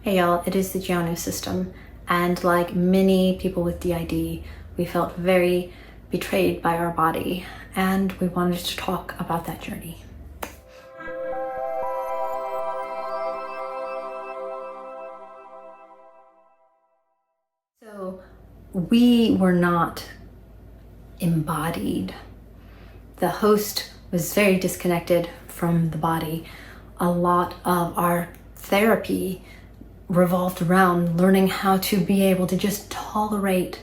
Hey y'all, it is the D.D.N.O.S system, and like many people with D.I.D, we felt very betrayed by our body, and we wanted to talk about that journey. So we were not embodied. The host was very disconnected from the body. A lot of our therapy revolved around learning how to be able to just tolerate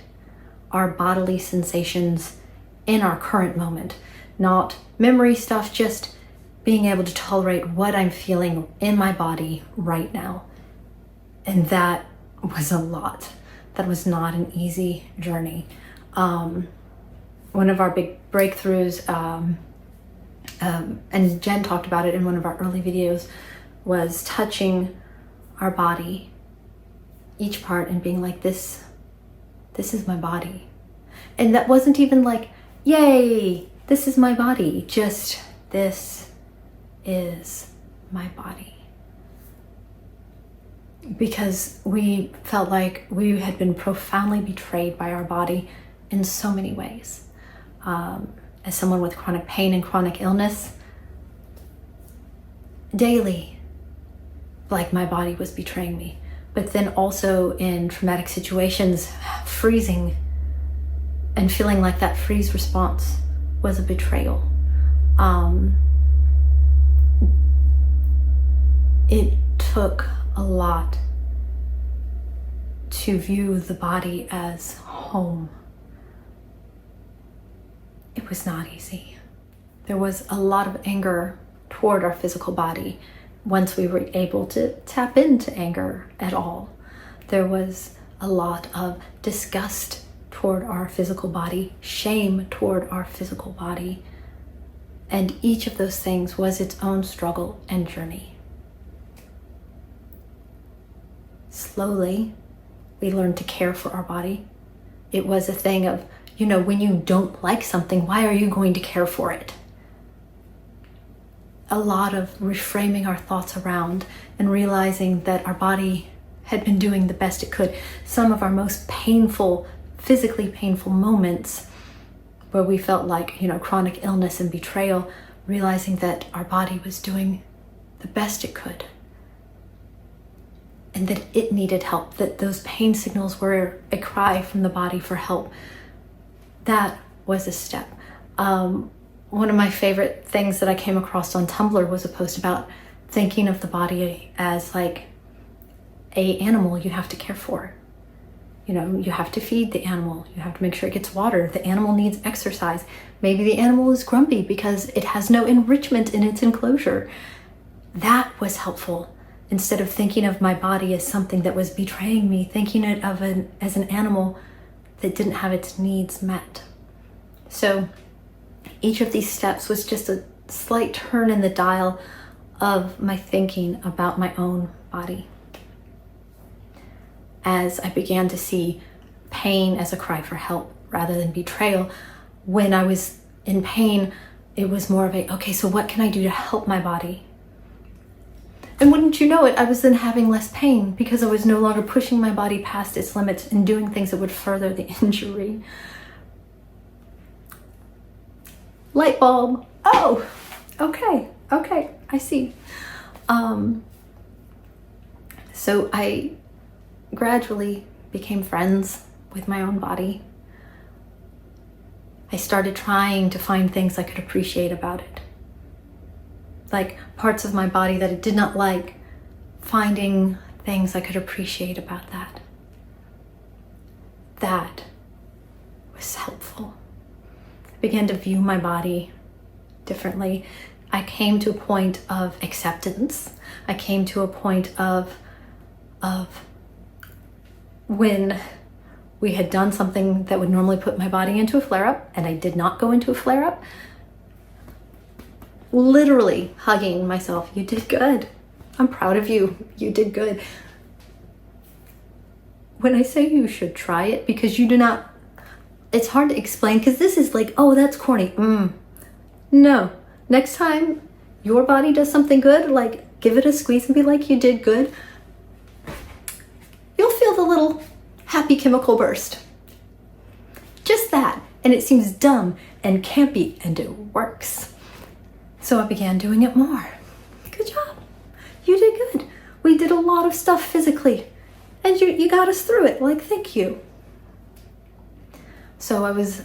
our bodily sensations in our current moment. Not memory stuff, just being able to tolerate what I'm feeling in my body right now. And that was a lot. That was not an easy journey. One of our big breakthroughs, and Jen talked about it in one of our early videos, was touching our body, each part, and being like, this is my body. And that wasn't even like, yay, this is my body, just this is my body. Because we felt like we had been profoundly betrayed by our body in so many ways. As someone with chronic pain and chronic illness, daily, like my body was betraying me. But then also in traumatic situations, freezing and feeling like that freeze response was a betrayal. It took a lot to view the body as home. It was not easy. There was a lot of anger toward our physical body once we were able to tap into anger at all. There was a lot of disgust toward our physical body, shame toward our physical body, and each of those things was its own struggle and journey. Slowly, we learned to care for our body. It was a thing of, when you don't like something, why are you going to care for it? A lot of reframing our thoughts around and realizing that our body had been doing the best it could. Some of our most painful, physically painful moments where we felt like, chronic illness and betrayal, realizing that our body was doing the best it could and that it needed help, that those pain signals were a cry from the body for help. That was a step. One of my favorite things that I came across on Tumblr was a post about thinking of the body as like an animal you have to care for. You have to feed the animal. You have to make sure it gets water. The animal needs exercise. Maybe the animal is grumpy because it has no enrichment in its enclosure. That was helpful. Instead of thinking of my body as something that was betraying me, thinking of it as an animal that didn't have its needs met. So each of these steps was just a slight turn in the dial of my thinking about my own body. As I began to see pain as a cry for help rather than betrayal, when I was in pain, it was more of okay, so what can I do to help my body? And wouldn't you know it, I was then having less pain because I was no longer pushing my body past its limits and doing things that would further the injury. Light bulb. Oh, okay, I see. So I gradually became friends with my own body. I started trying to find things I could appreciate about it. Like parts of my body that it did not like, finding things I could appreciate about that. That was helpful. I began to view my body differently. I came to a point of acceptance. I came to a point of when we had done something that would normally put my body into a flare-up, and I did not go into a flare-up, literally hugging myself. You did good. I'm proud of you. You did good. When I say you should try it, because you do not, it's hard to explain because this is like, oh, that's corny. No. Next time your body does something good, like give it a squeeze and be like, you did good. little happy chemical burst. Just that, and it seems dumb and campy, and it works. So I began doing it more. Good job. You did good. We did a lot of stuff physically, and you got us through it. Like, thank you. So I was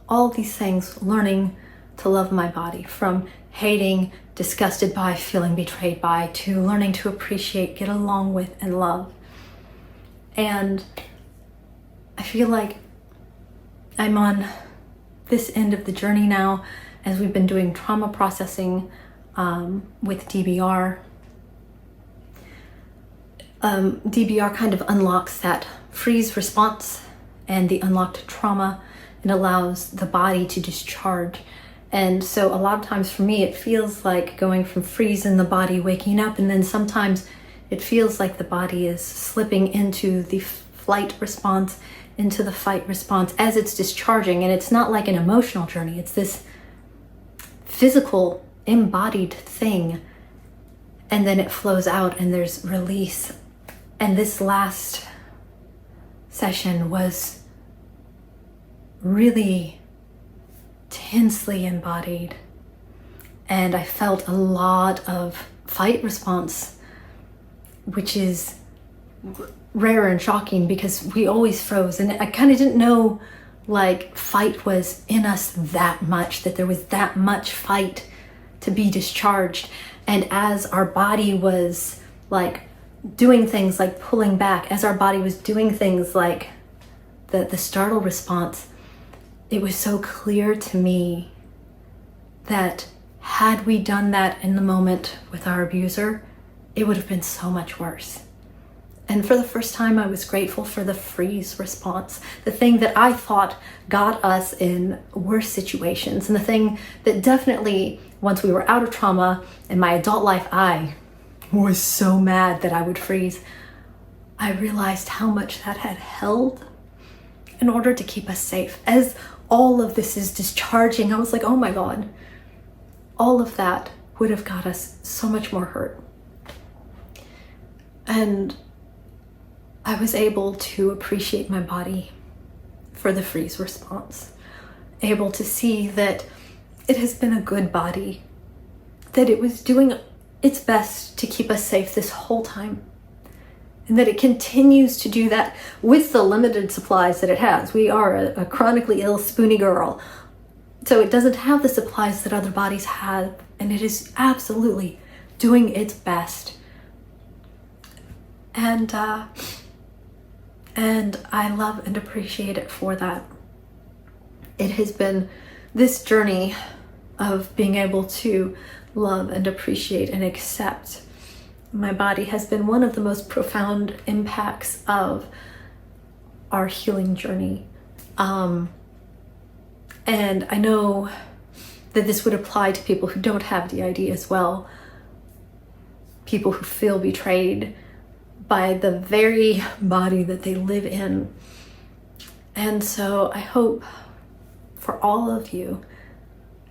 all these things learning to love my body, from hating, disgusted by, feeling betrayed by, to learning to appreciate, get along with, and love. And I feel like I'm on this end of the journey now, as we've been doing trauma processing with DBR. DBR kind of unlocks that freeze response and the unlocked trauma, and allows the body to discharge. And so a lot of times for me, it feels like going from freeze in the body, waking up, and then sometimes it feels like the body is slipping into the flight response, into the fight response as it's discharging. And it's not like an emotional journey. It's this physical, embodied thing. And then it flows out and there's release. And this last session was really tensely embodied. And I felt a lot of fight response, which is rare and shocking because we always froze. And I kind of didn't know like fight was in us that much, that there was that much fight to be discharged. And as our body was like doing things like pulling back, as our body was doing things like the startle response, it was so clear to me that had we done that in the moment with our abuser, it would have been so much worse. And for the first time, I was grateful for the freeze response, the thing that I thought got us in worse situations, and the thing that definitely, once we were out of trauma in my adult life, I was so mad that I would freeze. I realized how much that had held in order to keep us safe. As all of this is discharging, I was like, oh my God, all of that would have got us so much more hurt. And I was able to appreciate my body for the freeze response, able to see that it has been a good body, that it was doing its best to keep us safe this whole time, and that it continues to do that with the limited supplies that it has. We are a chronically ill spoony girl, so it doesn't have the supplies that other bodies have, and it is absolutely doing its best. And I love and appreciate it for that. It has been this journey of being able to love and appreciate and accept my body has been one of the most profound impacts of our healing journey. And I know that this would apply to people who don't have D.I.D. as well. People who feel betrayed by the very body that they live in. And so I hope for all of you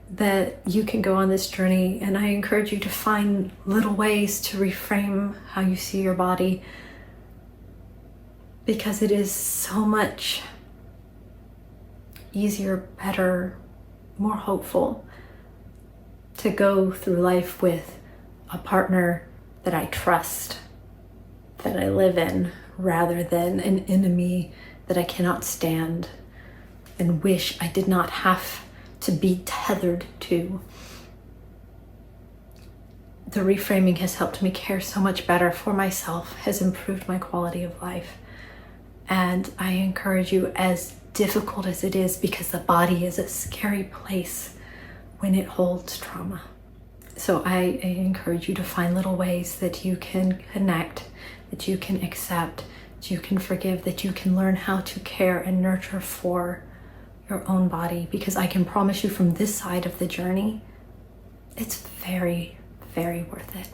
that you can go on this journey, and I encourage you to find little ways to reframe how you see your body, because it is so much easier, better, more hopeful to go through life with a partner that I trust, that I live in, rather than an enemy that I cannot stand and wish I did not have to be tethered to. The reframing has helped me care so much better for myself, has improved my quality of life. And I encourage you, as difficult as it is, because the body is a scary place when it holds trauma. So I encourage you to find little ways that you can connect, that you can accept, that you can forgive, that you can learn how to care and nurture for your own body, because I can promise you from this side of the journey, it's very, very worth it.